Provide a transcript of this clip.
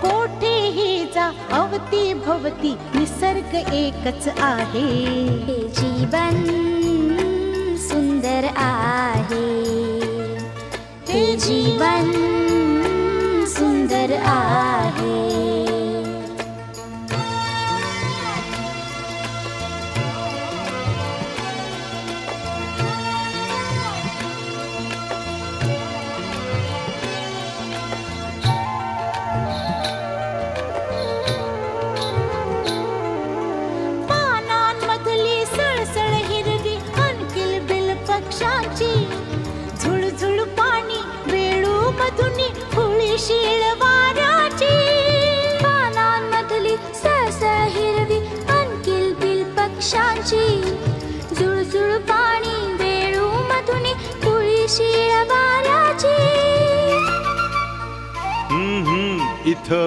कोठेही जा अवती भवती निसर्ग एकच आहे. हे जीवन सुंदर आहे. हे जीवन सुंदर आहे. पानांमधली सळसळ हिरवी अनकिल बिल पक्षांची झुळझुळ पाणी वेळू मधुनी फुळी शीळ